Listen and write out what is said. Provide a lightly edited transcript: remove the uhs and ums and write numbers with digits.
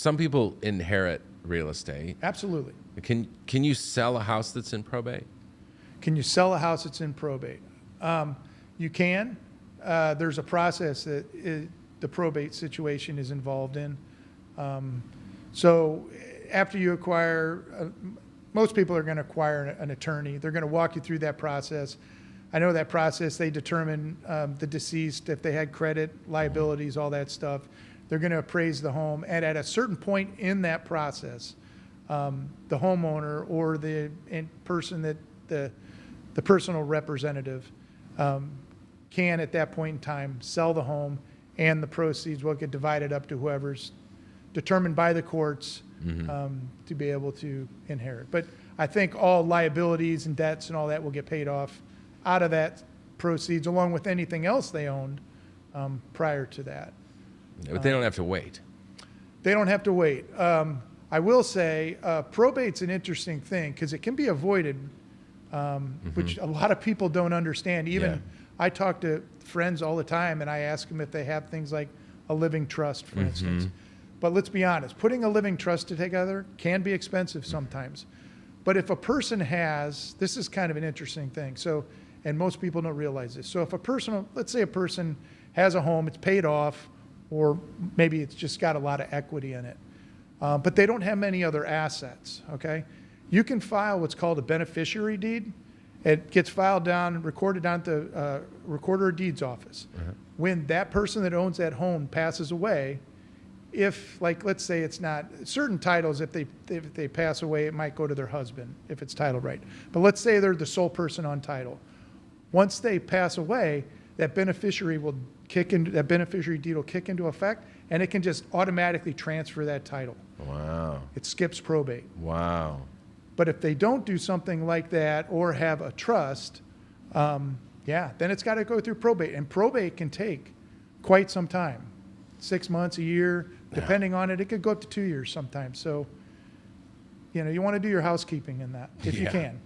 some people inherit real estate. Absolutely. Can you sell a house that's in probate? Can you sell a house that's in probate? You can. There's a process that the probate situation is involved in. So after you acquire, most people are going to acquire an attorney. They're going to walk you through that process. I know that process, they determine the deceased, if they had credit, liabilities, all that stuff. They're going to appraise the home. And at a certain point in that process, the homeowner or the person that the personal representative can, at that point in time, sell the home, and the proceeds will get divided up to whoever's determined by the courts to be able to inherit. But I think all liabilities and debts and all that will get paid off out of that proceeds, along with anything else they owned prior to that. But they don't have to wait. They don't have to wait. I will say probate's an interesting thing because it can be avoided, which a lot of people don't understand. Even I talk to friends all the time, and I ask them if they have things like a living trust, for instance. But let's be honest, putting a living trust together can be expensive sometimes. But if a person has, this is kind of an interesting thing. So, and most people don't realize this. So if a person, let's say a person has a home, it's paid off, or maybe it's just got a lot of equity in it, but they don't have many other assets, okay? You can file what's called a beneficiary deed. It gets filed down, recorded down at the Recorder of Deeds office. When that person that owns that home passes away, if, like, let's say it's not, certain titles, if they pass away, it might go to their husband, if it's titled right. But let's say they're the sole person on title. Once they pass away, that beneficiary deed will kick into effect, and it can just automatically transfer that title. Wow. It skips probate. Wow. But if they don't do something like that or have a trust, then it's got to go through probate. And probate can take quite some time, 6 months, a year, depending on it. It could go up to 2 years sometimes. So, you want to do your housekeeping in that if you can.